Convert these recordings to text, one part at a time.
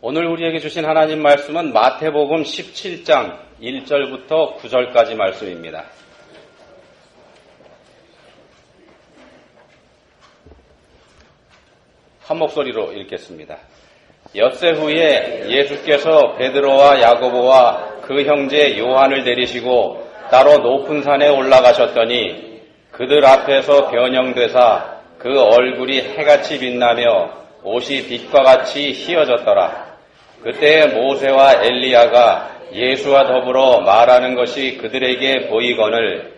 오늘 우리에게 주신 하나님 말씀은 마태복음 17장 1절부터 9절까지 말씀입니다. 한 목소리로 읽겠습니다. 엿새 후에 예수께서 베드로와 야고보와 그 형제 요한을 데리시고 따로 높은 산에 올라가셨더니 그들 앞에서 변형되사 그 얼굴이 해같이 빛나며 옷이 빛과 같이 희어졌더라. 그때 모세와 엘리야가 예수와 더불어 말하는 것이 그들에게 보이거늘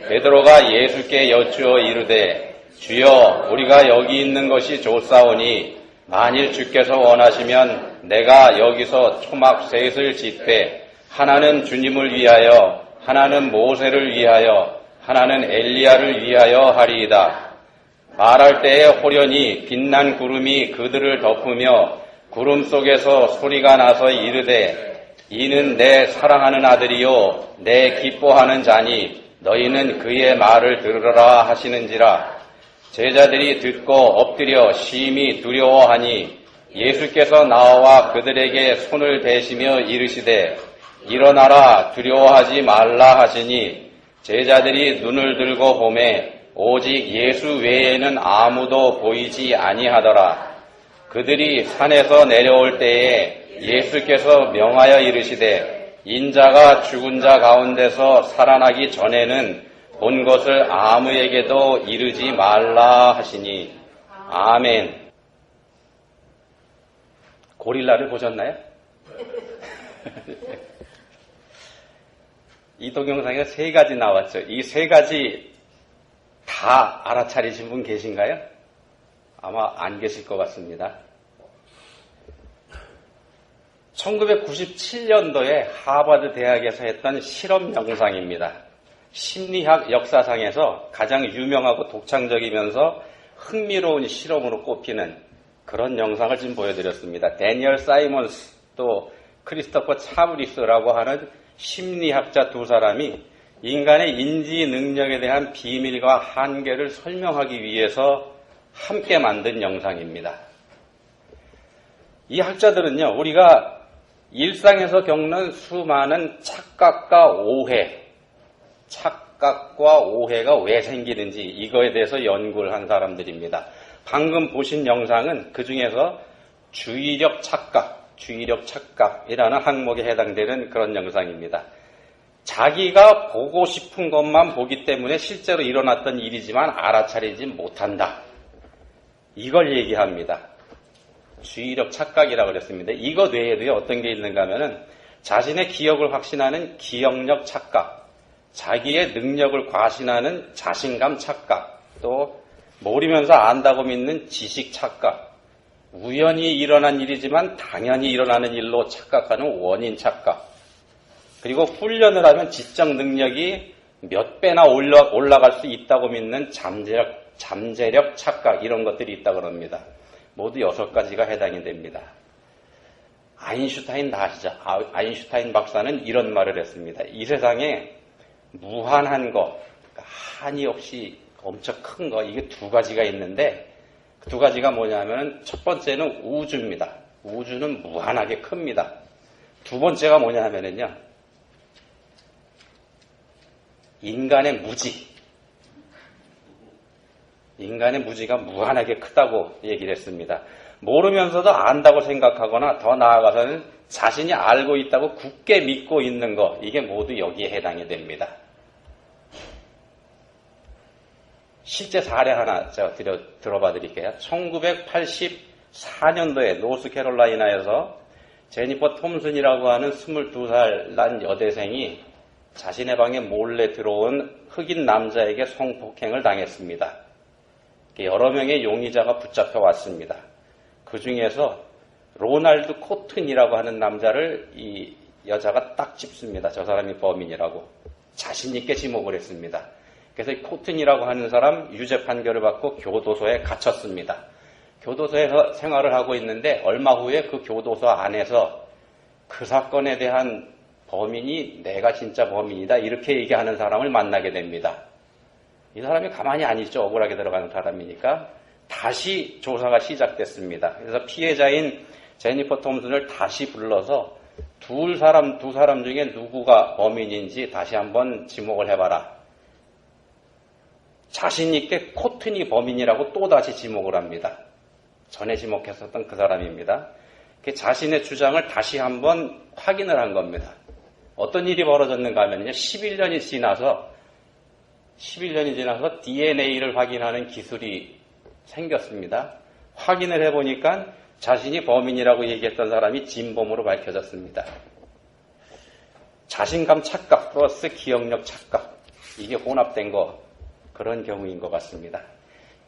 베드로가 예수께 여쭈어 이르되 주여 우리가 여기 있는 것이 좋사오니 만일 주께서 원하시면 내가 여기서 초막 셋을 짓되 하나는 주님을 위하여 하나는 모세를 위하여 하나는 엘리야를 위하여 하리이다. 말할 때에 호련히 빛난 구름이 그들을 덮으며 구름 속에서 소리가 나서 이르되 이는 내 사랑하는 아들이요 내 기뻐하는 자니 너희는 그의 말을 들으라 하시는지라. 제자들이 듣고 엎드려 심히 두려워하니 예수께서 나와 그들에게 손을 대시며 이르시되 일어나라 두려워하지 말라 하시니 제자들이 눈을 들고 보매 오직 예수 외에는 아무도 보이지 아니하더라. 그들이 산에서 내려올 때에 예수께서 명하여 이르시되 인자가 죽은 자 가운데서 살아나기 전에는 본 것을 아무에게도 이르지 말라 하시니 아멘. 고릴라를 보셨나요? 이 동영상에 세 가지 나왔죠. 이 세 가지 다 알아차리신 분 계신가요? 아마 안 계실 것 같습니다. 1997년도에 하버드 대학에서 했던 실험 영상입니다. 심리학 역사상에서 가장 유명하고 독창적이면서 흥미로운 실험으로 꼽히는 그런 영상을 지금 보여드렸습니다. 데니얼 사이먼스 또 크리스토퍼 차브리스라고 하는 심리학자 두 사람이 인간의 인지 능력에 대한 비밀과 한계를 설명하기 위해서 함께 만든 영상입니다. 이 학자들은요, 우리가 일상에서 겪는 수많은 착각과 오해가 왜 생기는지 이거에 대해서 연구를 한 사람들입니다. 방금 보신 영상은 그 중에서 주의력 착각이라는 항목에 해당되는 그런 영상입니다. 자기가 보고 싶은 것만 보기 때문에 실제로 일어났던 일이지만 알아차리지 못한다. 이걸 얘기합니다. 주의력 착각이라고 그랬습니다. 이것 외에도요, 어떤 게 있는가 하면은 자신의 기억을 확신하는 기억력 착각, 자기의 능력을 과신하는 자신감 착각, 또 모르면서 안다고 믿는 지식 착각, 우연히 일어난 일이지만 당연히 일어나는 일로 착각하는 원인 착각, 그리고 훈련을 하면 지적 능력이 몇 배나 올라갈 수 있다고 믿는 잠재력 착각, 이런 것들이 있다고 합니다. 모두 6가지가 해당이 됩니다. 아인슈타인 다 아시죠? 아인슈타인 박사는 이런 말을 했습니다. 이 세상에 무한한 거, 한이 없이 엄청 큰 거, 이게 2가지가 있는데 그 2가지가 뭐냐면 첫 번째는 우주입니다. 우주는 무한하게 큽니다. 두 번째가 뭐냐 하면은요, 인간의 무지가 무한하게 크다고 얘기를 했습니다. 모르면서도 안다고 생각하거나 더 나아가서는 자신이 알고 있다고 굳게 믿고 있는 거, 이게 모두 여기에 해당이 됩니다. 실제 사례 하나 제가 들어봐 드릴게요. 1984년도에 노스캐롤라이나에서 제니퍼 톰슨이라고 하는 22살 난 여대생이 자신의 방에 몰래 들어온 흑인 남자에게 성폭행을 당했습니다. 여러 명의 용의자가 붙잡혀 왔습니다. 그 중에서 로날드 코튼이라고 하는 남자를 이 여자가 딱 짚습니다. 저 사람이 범인이라고 자신 있게 지목을 했습니다. 그래서 이 코튼이라고 하는 사람 유죄 판결을 받고 교도소에 갇혔습니다. 교도소에서 생활을 하고 있는데 얼마 후에 그 교도소 안에서 그 사건에 대한 범인이 내가 진짜 범인이다, 이렇게 얘기하는 사람을 만나게 됩니다. 이 사람이 가만히 안 있죠. 억울하게 들어가는 사람이니까. 다시 조사가 시작됐습니다. 그래서 피해자인 제니퍼 톰슨을 다시 불러서 두 사람 중에 누구가 범인인지 다시 한번 지목을 해봐라. 자신 있게 코튼이 범인이라고 또다시 지목을 합니다. 전에 지목했었던 그 사람입니다. 자신의 주장을 다시 한번 확인을 한 겁니다. 어떤 일이 벌어졌는가 하면요. 11년이 지나서 DNA를 확인하는 기술이 생겼습니다. 확인을 해보니까 자신이 범인이라고 얘기했던 사람이 진범으로 밝혀졌습니다. 자신감 착각 플러스 기억력 착각, 이게 혼합된 그런 경우인 것 같습니다.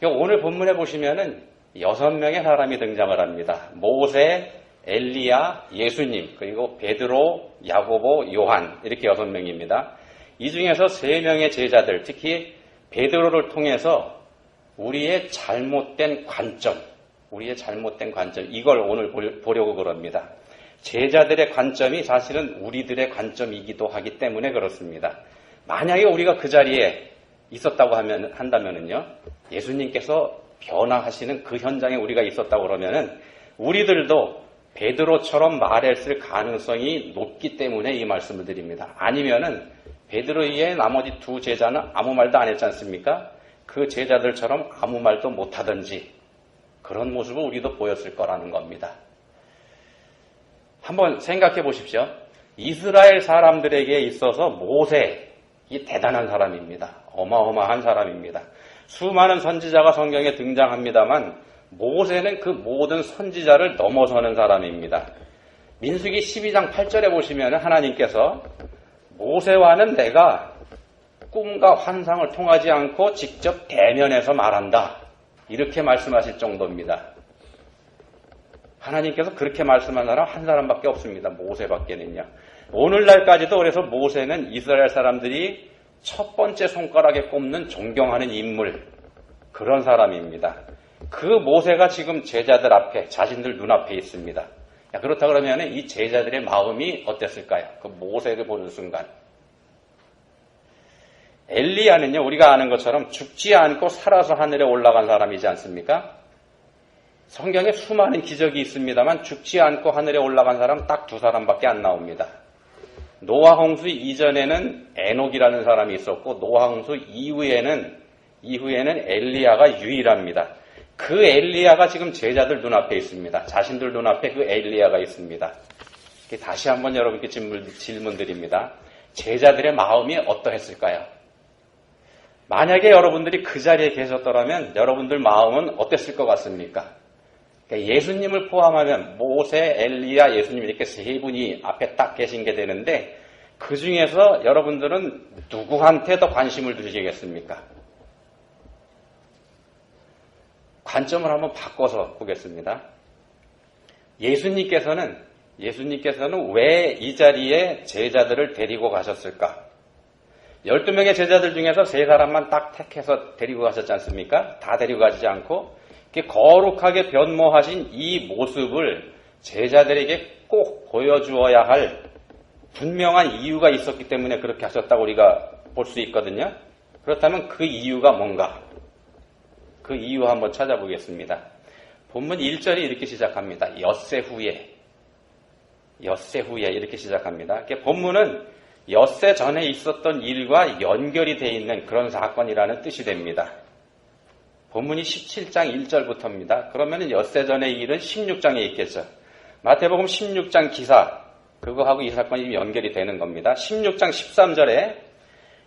오늘 본문에 보시면은 6명의 사람이 등장을 합니다. 모세, 엘리야, 예수님, 그리고 베드로, 야고보, 요한, 이렇게 6명입니다. 이 중에서 3명의 제자들, 특히 베드로를 통해서 우리의 잘못된 관점, 이걸 오늘 보려고 그럽니다. 제자들의 관점이 사실은 우리들의 관점이기도 하기 때문에 그렇습니다. 만약에 우리가 그 자리에 있었다고 한다면은요, 예수님께서 변화하시는 그 현장에 우리가 있었다고 그러면은 우리들도 베드로처럼 말했을 가능성이 높기 때문에 이 말씀을 드립니다. 아니면은 베드로의 나머지 2 제자는 아무 말도 안 했지 않습니까? 그 제자들처럼 아무 말도 못하든지 그런 모습을 우리도 보였을 거라는 겁니다. 한번 생각해 보십시오. 이스라엘 사람들에게 있어서 모세, 이 대단한 사람입니다. 어마어마한 사람입니다. 수많은 선지자가 성경에 등장합니다만 모세는 그 모든 선지자를 넘어서는 사람입니다. 민수기 12장 8절에 보시면 하나님께서 모세와는 내가 꿈과 환상을 통하지 않고 직접 대면해서 말한다, 이렇게 말씀하실 정도입니다. 하나님께서 그렇게 말씀한 사람 한 사람밖에 없습니다. 모세밖에는요. 오늘날까지도 그래서 모세는 이스라엘 사람들이 첫 번째 손가락에 꼽는 존경하는 인물, 그런 사람입니다. 그 모세가 지금 제자들 앞에, 자신들 눈앞에 있습니다. 그렇다 그러면 이 제자들의 마음이 어땠을까요? 그 모세를 보는 순간. 엘리야는요, 우리가 아는 것처럼 죽지 않고 살아서 하늘에 올라간 사람이지 않습니까? 성경에 수많은 기적이 있습니다만 죽지 않고 하늘에 올라간 사람 딱 2사람밖에 안 나옵니다. 노아 홍수 이전에는 에녹이라는 사람이 있었고 노아 홍수 이후에는 엘리야가 유일합니다. 그 엘리야가 지금 제자들 눈앞에 있습니다. 자신들 눈앞에 그 엘리야가 있습니다. 다시 한번 여러분께 질문 드립니다. 제자들의 마음이 어떠했을까요? 만약에 여러분들이 그 자리에 계셨더라면 여러분들 마음은 어땠을 것 같습니까? 예수님을 포함하면 모세, 엘리야, 예수님 이렇게 3분이 앞에 딱 계신 게 되는데 그 중에서 여러분들은 누구한테 더 관심을 두시겠습니까? 관점을 한번 바꿔서 보겠습니다. 예수님께서는 왜 이 자리에 제자들을 데리고 가셨을까? 12명의 제자들 중에서 3사람만 딱 택해서 데리고 가셨지 않습니까? 다 데리고 가지 않고 거룩하게 변모하신 이 모습을 제자들에게 꼭 보여주어야 할 분명한 이유가 있었기 때문에 그렇게 하셨다고 우리가 볼 수 있거든요. 그렇다면 그 이유가 뭔가? 그 이유 한번 찾아보겠습니다. 본문 1절이 이렇게 시작합니다. 엿새 후에 이렇게 시작합니다. 본문은 엿새 전에 있었던 일과 연결이 되어 있는 그런 사건이라는 뜻이 됩니다. 본문이 17장 1절부터입니다. 그러면 엿새 전의 일은 16장에 있겠죠. 마태복음 16장 기사, 그거하고 이 사건이 연결이 되는 겁니다. 16장 13절에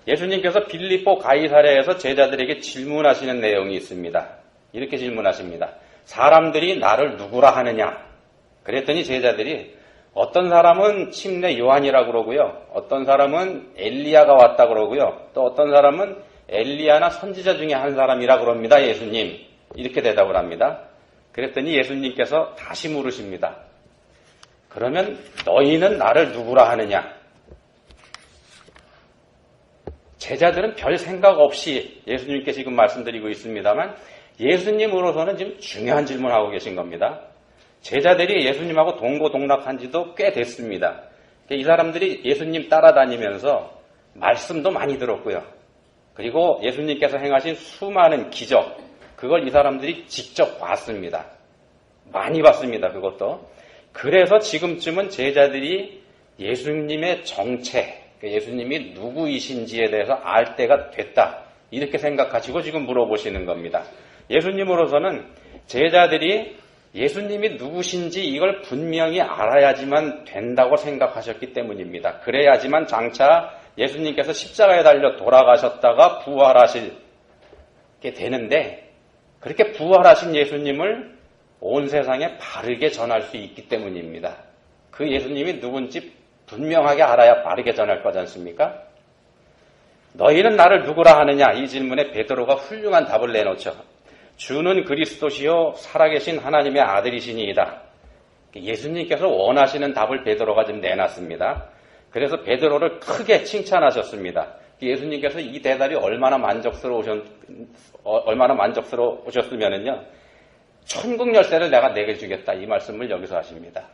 예수님께서 빌립보 가이사랴에서 제자들에게 질문하시는 내용이 있습니다. 이렇게 질문하십니다. 사람들이 나를 누구라 하느냐? 그랬더니 제자들이 어떤 사람은 침례 요한이라고 그러고요. 어떤 사람은 엘리야가 왔다 그러고요. 또 어떤 사람은 엘리야나 선지자 중에 한 사람이라 그럽니다. 예수님. 이렇게 대답을 합니다. 그랬더니 예수님께서 다시 물으십니다. 그러면 너희는 나를 누구라 하느냐? 제자들은 별 생각 없이 예수님께 지금 말씀드리고 있습니다만 예수님으로서는 지금 중요한 질문하고 계신 겁니다. 제자들이 예수님하고 동고동락한 지도 꽤 됐습니다. 이 사람들이 예수님 따라다니면서 말씀도 많이 들었고요. 그리고 예수님께서 행하신 수많은 기적, 그걸 이 사람들이 직접 봤습니다. 많이 봤습니다. 그것도. 그래서 지금쯤은 제자들이 예수님의 정체, 예수님이 누구이신지에 대해서 알 때가 됐다. 이렇게 생각하시고 지금 물어보시는 겁니다. 예수님으로서는 제자들이 예수님이 누구신지 이걸 분명히 알아야지만 된다고 생각하셨기 때문입니다. 그래야지만 장차 예수님께서 십자가에 달려 돌아가셨다가 부활하시게 되는데, 그렇게 부활하신 예수님을 온 세상에 바르게 전할 수 있기 때문입니다. 그 예수님이 누군지 분명하게 알아야 바르게 전할 거지 않습니까? 너희는 나를 누구라 하느냐? 이 질문에 베드로가 훌륭한 답을 내놓죠. 주는 그리스도시요 살아계신 하나님의 아들이시니이다. 예수님께서 원하시는 답을 베드로가 지금 내놨습니다. 그래서 베드로를 크게 칭찬하셨습니다. 예수님께서 이 대답이 얼마나 만족스러우셨으면은요, 천국 열쇠를 내가 내게 주겠다, 이 말씀을 여기서 하십니다.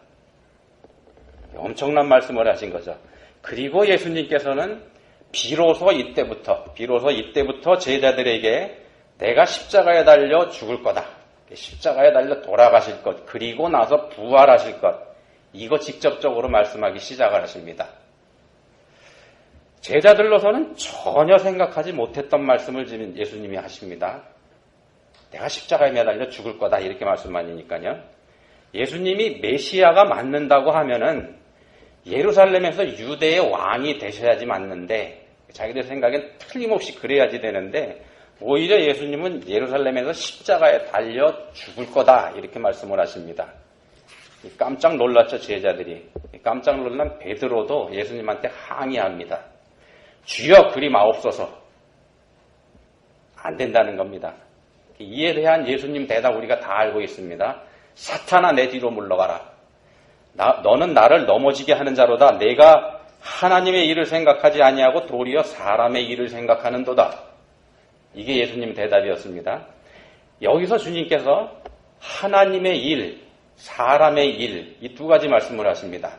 엄청난 말씀을 하신 거죠. 그리고 예수님께서는 비로소 이때부터 제자들에게 내가 십자가에 달려 죽을 거다, 십자가에 달려 돌아가실 것, 그리고 나서 부활하실 것, 이거 직접적으로 말씀하기 시작을 하십니다. 제자들로서는 전혀 생각하지 못했던 말씀을 지금 예수님이 하십니다. 내가 십자가에 매달려 죽을 거다, 이렇게 말씀하니까요. 예수님이 메시아가 맞는다고 하면은 예루살렘에서 유대의 왕이 되셔야지 맞는데, 자기들 생각엔 틀림없이 그래야지 되는데, 오히려 예수님은 예루살렘에서 십자가에 달려 죽을 거다, 이렇게 말씀을 하십니다. 깜짝 놀랐죠, 제자들이. 깜짝 놀란 베드로도 예수님한테 항의합니다. 주여 그리 마옵소서. 안 된다는 겁니다. 이에 대한 예수님 대답 우리가 다 알고 있습니다. 사탄아, 내 뒤로 물러가라. 너는 나를 넘어지게 하는 자로다. 내가 하나님의 일을 생각하지 아니하고 도리어 사람의 일을 생각하는도다. 이게 예수님 대답이었습니다. 여기서 주님께서 하나님의 일, 사람의 일, 이 두 가지 말씀을 하십니다.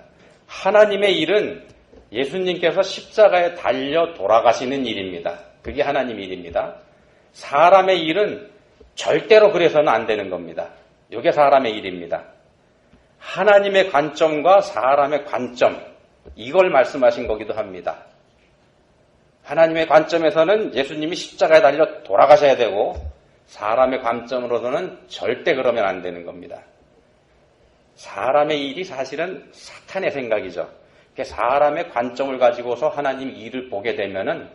하나님의 일은 예수님께서 십자가에 달려 돌아가시는 일입니다. 그게 하나님 일입니다. 사람의 일은 절대로 그래서는 안 되는 겁니다. 이게 사람의 일입니다. 하나님의 관점과 사람의 관점, 이걸 말씀하신 거기도 합니다. 하나님의 관점에서는 예수님이 십자가에 달려 돌아가셔야 되고, 사람의 관점으로서는 절대 그러면 안 되는 겁니다. 사람의 일이 사실은 사탄의 생각이죠. 사람의 관점을 가지고서 하나님 일을 보게 되면은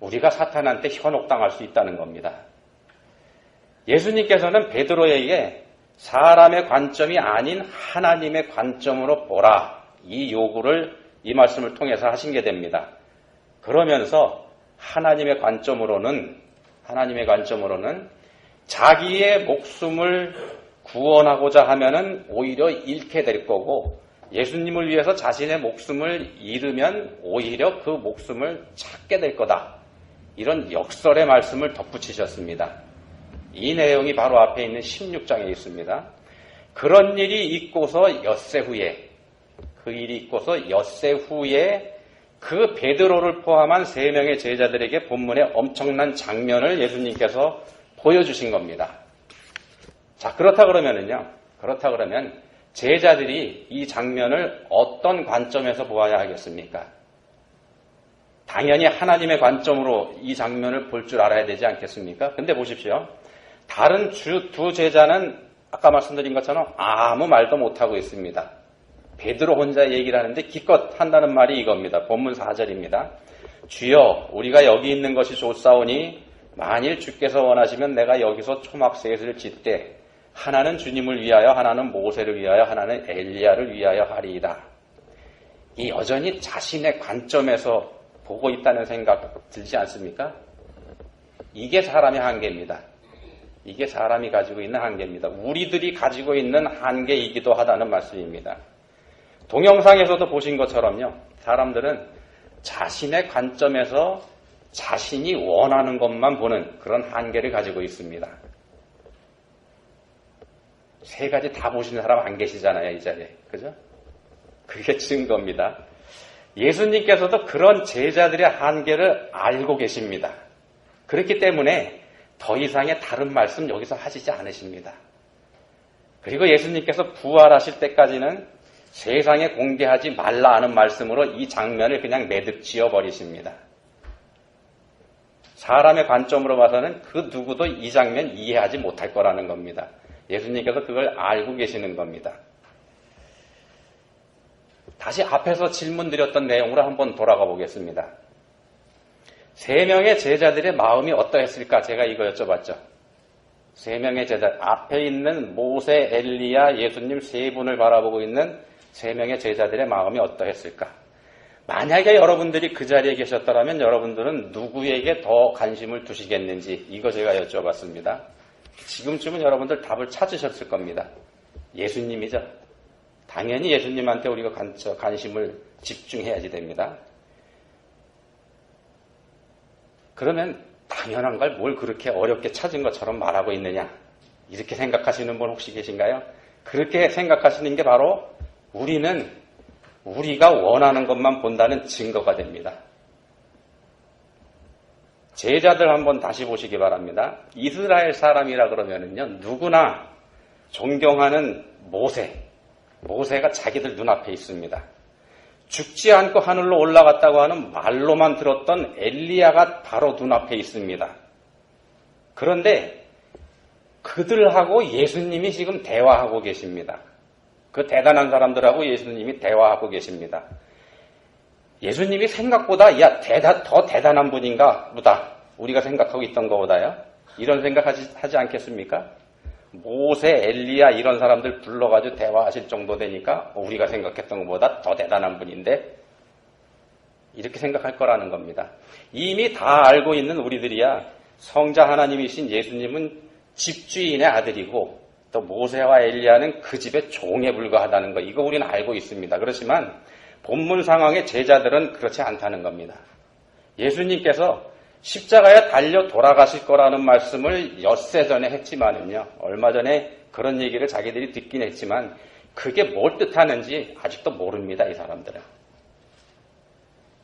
우리가 사탄한테 현혹당할 수 있다는 겁니다. 예수님께서는 베드로에게 사람의 관점이 아닌 하나님의 관점으로 보라, 이 요구를 이 말씀을 통해서 하신 게 됩니다. 그러면서 하나님의 관점으로는 자기의 목숨을 구원하고자 하면은 오히려 잃게 될 거고, 예수님을 위해서 자신의 목숨을 잃으면 오히려 그 목숨을 찾게 될 거다. 이런 역설의 말씀을 덧붙이셨습니다. 이 내용이 바로 앞에 있는 16장에 있습니다. 그런 일이 있고서 엿새 후에, 그 베드로를 포함한 3명의 제자들에게 본문의 엄청난 장면을 예수님께서 보여주신 겁니다. 자, 그렇다 그러면 제자들이 이 장면을 어떤 관점에서 보아야 하겠습니까? 당연히 하나님의 관점으로 이 장면을 볼 줄 알아야 되지 않겠습니까? 근데 보십시오. 다른 두 제자는 아까 말씀드린 것처럼 아무 말도 못하고 있습니다. 베드로 혼자 얘기를 하는데 기껏 한다는 말이 이겁니다. 본문 4절입니다. 주여, 우리가 여기 있는 것이 좋사오니 만일 주께서 원하시면 내가 여기서 초막셋을 짓되 하나는 주님을 위하여, 하나는 모세를 위하여, 하나는 엘리야를 위하여 하리이다. 이 여전히 자신의 관점에서 보고 있다는 생각 들지 않습니까? 이게 사람의 한계입니다. 이게 사람이 가지고 있는 한계입니다. 우리들이 가지고 있는 한계이기도 하다는 말씀입니다. 동영상에서도 보신 것처럼요, 사람들은 자신의 관점에서 자신이 원하는 것만 보는 그런 한계를 가지고 있습니다. 3가지 다 보시는 사람 안 계시잖아요, 이 자리에. 그죠? 그게 증거입니다. 예수님께서도 그런 제자들의 한계를 알고 계십니다. 그렇기 때문에 더 이상의 다른 말씀 여기서 하시지 않으십니다. 그리고 예수님께서 부활하실 때까지는 세상에 공개하지 말라 하는 말씀으로 이 장면을 그냥 매듭 지어버리십니다. 사람의 관점으로 봐서는 그 누구도 이 장면 이해하지 못할 거라는 겁니다. 예수님께서 그걸 알고 계시는 겁니다. 다시 앞에서 질문드렸던 내용으로 한번 돌아가 보겠습니다. 세 명의 제자들의 마음이 어떠했을까? 제가 이거 여쭤봤죠. 세 명의 제자, 앞에 있는 모세, 엘리야, 예수님 세 분을 바라보고 있는 세 명의 제자들의 마음이 어떠했을까? 만약에 여러분들이 그 자리에 계셨더라면 여러분들은 누구에게 더 관심을 두시겠는지 이거 제가 여쭤봤습니다. 지금쯤은 여러분들 답을 찾으셨을 겁니다. 예수님이죠. 당연히 예수님한테 우리가 관심을 집중해야지 됩니다. 그러면 당연한 걸 뭘 그렇게 어렵게 찾은 것처럼 말하고 있느냐? 이렇게 생각하시는 분 혹시 계신가요? 그렇게 생각하시는 게 바로 우리가 원하는 것만 본다는 증거가 됩니다. 제자들 한번 다시 보시기 바랍니다. 이스라엘 사람이라 그러면은요, 누구나 존경하는 모세가 자기들 눈앞에 있습니다. 죽지 않고 하늘로 올라갔다고 하는 말로만 들었던 엘리야가 바로 눈앞에 있습니다. 그런데 그들하고 예수님이 지금 대화하고 계십니다. 그 대단한 사람들하고 예수님이 대화하고 계십니다. 예수님이 생각보다 더 대단한 분인가 보다. 우리가 생각하고 있던 것보다요. 이런 생각하지 않겠습니까? 모세, 엘리야 이런 사람들 불러가지고 대화하실 정도 되니까 우리가 생각했던 것보다 더 대단한 분인데 이렇게 생각할 거라는 겁니다. 이미 다 알고 있는 우리들이야 성자 하나님이신 예수님은 집주인의 아들이고 또 모세와 엘리야는 그 집의 종에 불과하다는 거 이거 우리는 알고 있습니다. 그렇지만 본문 상황의 제자들은 그렇지 않다는 겁니다. 예수님께서 십자가에 달려 돌아가실 거라는 말씀을 엿새 전에 했지만은요. 얼마 전에 그런 얘기를 자기들이 듣긴 했지만 그게 뭘 뜻하는지 아직도 모릅니다. 이 사람들은.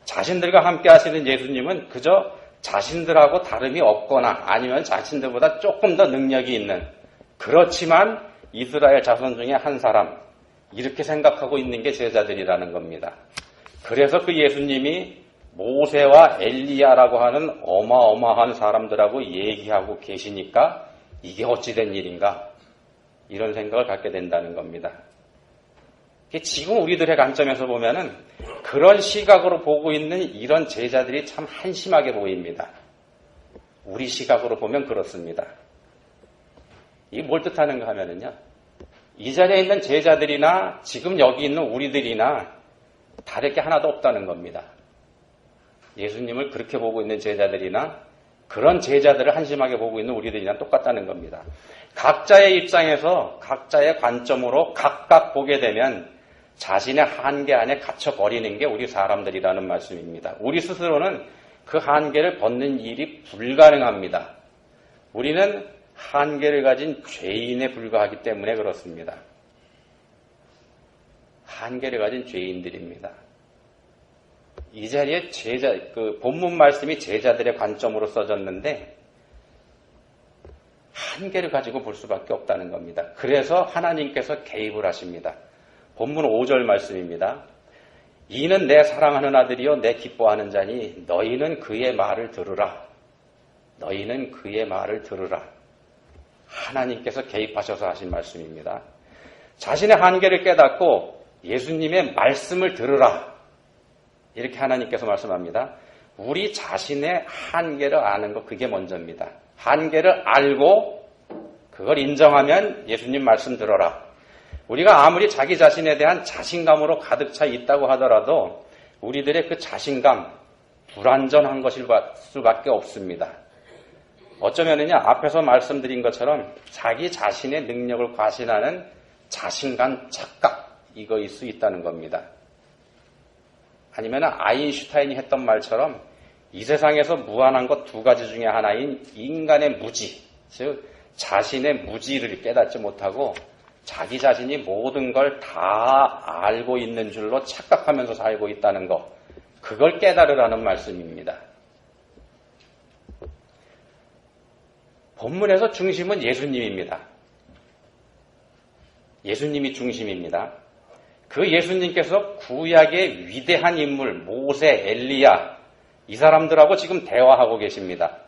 자신들과 함께 하시는 예수님은 그저 자신들하고 다름이 없거나 아니면 자신들보다 조금 더 능력이 있는 그렇지만 이스라엘 자손 중에 한 사람 이렇게 생각하고 있는 게 제자들이라는 겁니다. 그래서 그 예수님이 모세와 엘리야라고 하는 어마어마한 사람들하고 얘기하고 계시니까 이게 어찌된 일인가 이런 생각을 갖게 된다는 겁니다. 지금 우리들의 관점에서 보면은 그런 시각으로 보고 있는 이런 제자들이 참 한심하게 보입니다. 우리 시각으로 보면 그렇습니다. 이게 뭘 뜻하는가 하면은요. 이 자리에 있는 제자들이나 지금 여기 있는 우리들이나 다를 게 하나도 없다는 겁니다. 예수님을 그렇게 보고 있는 제자들이나 그런 제자들을 한심하게 보고 있는 우리들이랑 똑같다는 겁니다. 각자의 입장에서 각자의 관점으로 각각 보게 되면 자신의 한계 안에 갇혀버리는 게 우리 사람들이라는 말씀입니다. 우리 스스로는 그 한계를 벗는 일이 불가능합니다. 우리는 한계를 가진 죄인에 불과하기 때문에 그렇습니다. 한계를 가진 죄인들입니다. 이 자리에 본문 말씀이 제자들의 관점으로 써졌는데 한계를 가지고 볼 수밖에 없다는 겁니다. 그래서 하나님께서 개입을 하십니다. 본문 5절 말씀입니다. 이는 내 사랑하는 아들이요 내 기뻐하는 자니 너희는 그의 말을 들으라. 너희는 그의 말을 들으라. 하나님께서 개입하셔서 하신 말씀입니다. 자신의 한계를 깨닫고 예수님의 말씀을 들으라. 이렇게 하나님께서 말씀합니다. 우리 자신의 한계를 아는 것 그게 먼저입니다. 한계를 알고 그걸 인정하면 예수님 말씀 들어라. 우리가 아무리 자기 자신에 대한 자신감으로 가득 차 있다고 하더라도 우리들의 그 자신감 불완전한 것일 수밖에 없습니다. 어쩌면은요 앞에서 말씀드린 것처럼 자기 자신의 능력을 과신하는 자신감 착각 이거일 수 있다는 겁니다. 아니면 아인슈타인이 했던 말처럼 이 세상에서 무한한 것 두 가지 중에 하나인 인간의 무지, 즉 자신의 무지를 깨닫지 못하고 자기 자신이 모든 걸 다 알고 있는 줄로 착각하면서 살고 있다는 것, 그걸 깨달으라는 말씀입니다. 본문에서 중심은 예수님입니다. 예수님이 중심입니다. 그 예수님께서 구약의 위대한 인물 모세, 엘리야 이 사람들하고 지금 대화하고 계십니다.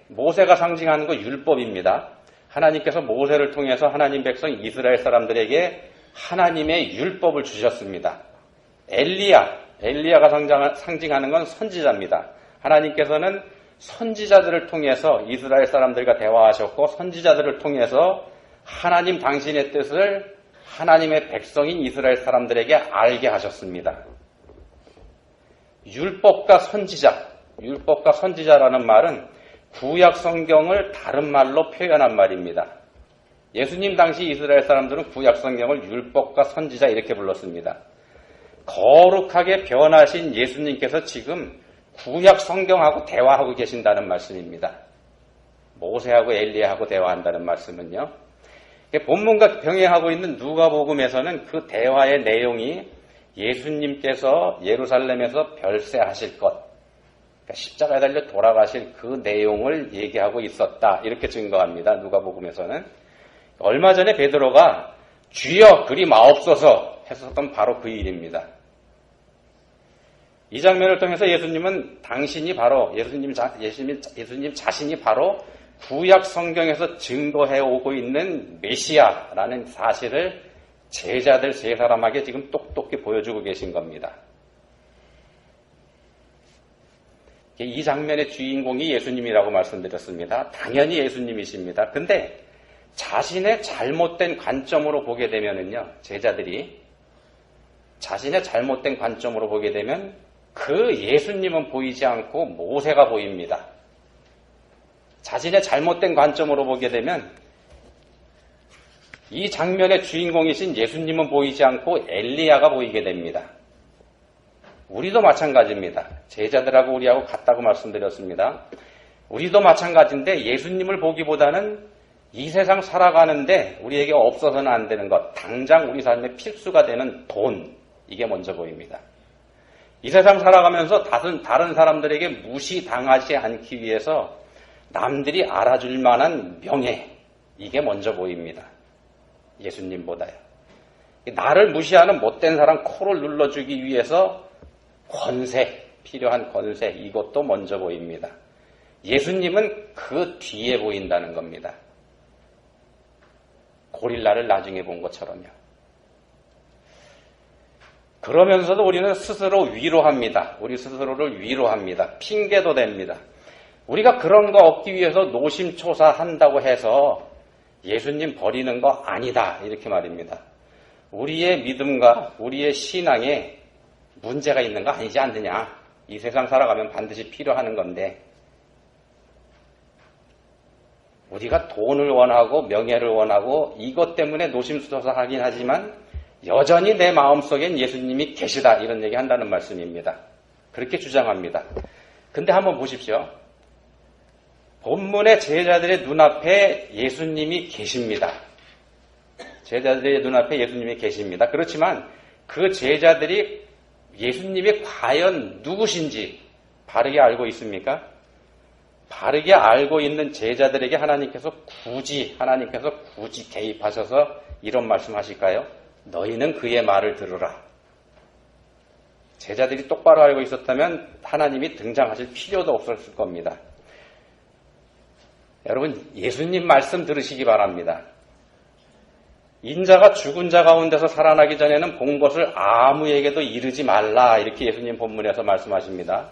모세가 상징하는 거 율법입니다. 하나님께서 모세를 통해서 하나님 백성 이스라엘 사람들에게 하나님의 율법을 주셨습니다. 엘리야가 상징하는 건 선지자입니다. 하나님께서는 선지자들을 통해서 이스라엘 사람들과 대화하셨고 선지자들을 통해서 하나님 당신의 뜻을 하나님의 백성인 이스라엘 사람들에게 알게 하셨습니다. 율법과 선지자라는 말은 구약 성경을 다른 말로 표현한 말입니다. 예수님 당시 이스라엘 사람들은 구약 성경을 율법과 선지자 이렇게 불렀습니다. 거룩하게 변하신 예수님께서 지금 구약 성경하고 대화하고 계신다는 말씀입니다. 모세하고 엘리야하고 대화한다는 말씀은요. 본문과 병행하고 있는 누가복음에서는 그 대화의 내용이 예수님께서 예루살렘에서 별세하실 것, 그러니까 십자가에 달려 돌아가실 그 내용을 얘기하고 있었다. 이렇게 증거합니다. 누가복음에서는. 얼마 전에 베드로가 주여 그리 마옵소서 했었던 바로 그 일입니다. 이 장면을 통해서 예수님은 당신이 바로 예수님 자신이 바로 구약 성경에서 증거해 오고 있는 메시아라는 사실을 제자들 세 사람에게 지금 똑똑히 보여주고 계신 겁니다. 이 장면의 주인공이 예수님이라고 말씀드렸습니다. 당연히 예수님이십니다. 근데 자신의 잘못된 관점으로 보게 되면은요, 제자들이 자신의 잘못된 관점으로 보게 되면 그 예수님은 보이지 않고 모세가 보입니다. 자신의 잘못된 관점으로 보게 되면 이 장면의 주인공이신 예수님은 보이지 않고 엘리야가 보이게 됩니다. 우리도 마찬가지입니다. 제자들하고 우리하고 같다고 말씀드렸습니다. 우리도 마찬가지인데 예수님을 보기보다는 이 세상 살아가는데 우리에게 없어서는 안 되는 것, 당장 우리 삶에 필수가 되는 돈, 이게 먼저 보입니다. 이 세상 살아가면서 다른 사람들에게 무시당하지 않기 위해서 남들이 알아줄 만한 명예, 이게 먼저 보입니다. 예수님보다요. 나를 무시하는 못된 사람 코를 눌러주기 위해서 필요한 권세, 이것도 먼저 보입니다. 예수님은 그 뒤에 보인다는 겁니다. 고릴라를 나중에 본 것처럼요. 그러면서도 우리는 스스로 위로합니다. 우리 스스로를 위로합니다. 핑계도 댑니다. 우리가 그런 거 얻기 위해서 노심초사한다고 해서 예수님 버리는 거 아니다. 이렇게 말입니다. 우리의 믿음과 우리의 신앙에 문제가 있는 거 아니지 않느냐. 이 세상 살아가면 반드시 필요하는 건데 우리가 돈을 원하고 명예를 원하고 이것 때문에 노심초사하긴 하지만 여전히 내 마음속엔 예수님이 계시다. 이런 얘기 한다는 말씀입니다. 그렇게 주장합니다. 근데 한번 보십시오. 본문의 제자들의 눈앞에 예수님이 계십니다. 제자들의 눈앞에 예수님이 계십니다. 그렇지만 그 제자들이 예수님이 과연 누구신지 바르게 알고 있습니까? 바르게 알고 있는 제자들에게 하나님께서 굳이 개입하셔서 이런 말씀하실까요? 너희는 그의 말을 들으라. 제자들이 똑바로 알고 있었다면 하나님이 등장하실 필요도 없었을 겁니다. 여러분, 예수님 말씀 들으시기 바랍니다. 인자가 죽은 자 가운데서 살아나기 전에는 본 것을 아무에게도 이르지 말라. 이렇게 예수님 본문에서 말씀하십니다.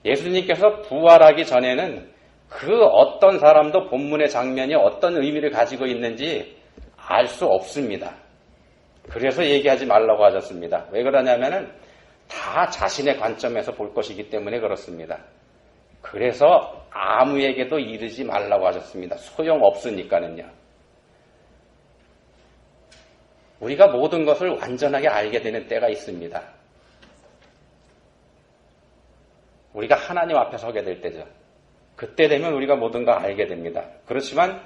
예수님께서 부활하기 전에는 그 어떤 사람도 본문의 장면이 어떤 의미를 가지고 있는지 알 수 없습니다. 그래서 얘기하지 말라고 하셨습니다. 왜 그러냐면은 다 자신의 관점에서 볼 것이기 때문에 그렇습니다. 그래서 아무에게도 이르지 말라고 하셨습니다. 소용없으니까는요. 우리가 모든 것을 완전하게 알게 되는 때가 있습니다. 우리가 하나님 앞에 서게 될 때죠. 그때 되면 우리가 모든 걸 알게 됩니다. 그렇지만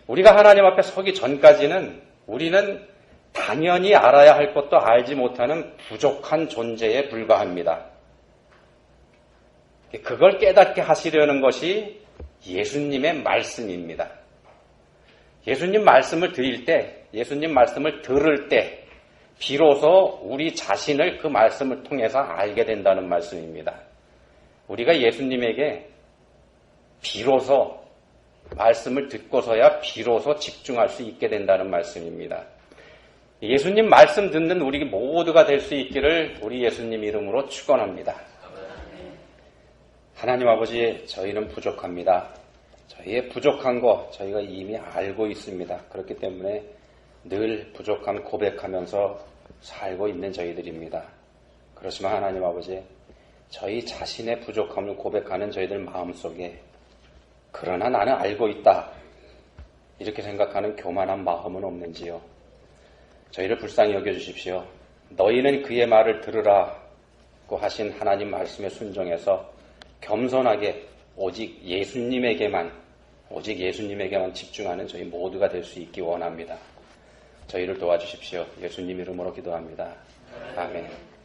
우리가 하나님 앞에 서기 전까지는 우리는 당연히 알아야 할 것도 알지 못하는 부족한 존재에 불과합니다. 그걸 깨닫게 하시려는 것이 예수님의 말씀입니다. 예수님 말씀을 드릴 때, 예수님 말씀을 들을 때 비로소 우리 자신을 그 말씀을 통해서 알게 된다는 말씀입니다. 우리가 예수님에게 비로소 말씀을 듣고서야 비로소 집중할 수 있게 된다는 말씀입니다. 예수님 말씀 듣는 우리 모두가 될 수 있기를 우리 예수님 이름으로 축원합니다. 하나님 아버지, 저희는 부족합니다. 저희의 부족한 거 저희가 이미 알고 있습니다. 그렇기 때문에 늘 부족함 고백하면서 살고 있는 저희들입니다. 그렇지만 하나님 아버지, 저희 자신의 부족함을 고백하는 저희들 마음속에 그러나 나는 알고 있다 이렇게 생각하는 교만한 마음은 없는지요? 저희를 불쌍히 여겨주십시오. 너희는 그의 말을 들으라고 하신 하나님 말씀에 순종해서 겸손하게 오직 예수님에게만 집중하는 저희 모두가 될 수 있기 원합니다. 저희를 도와주십시오. 예수님 이름으로 기도합니다. 아멘.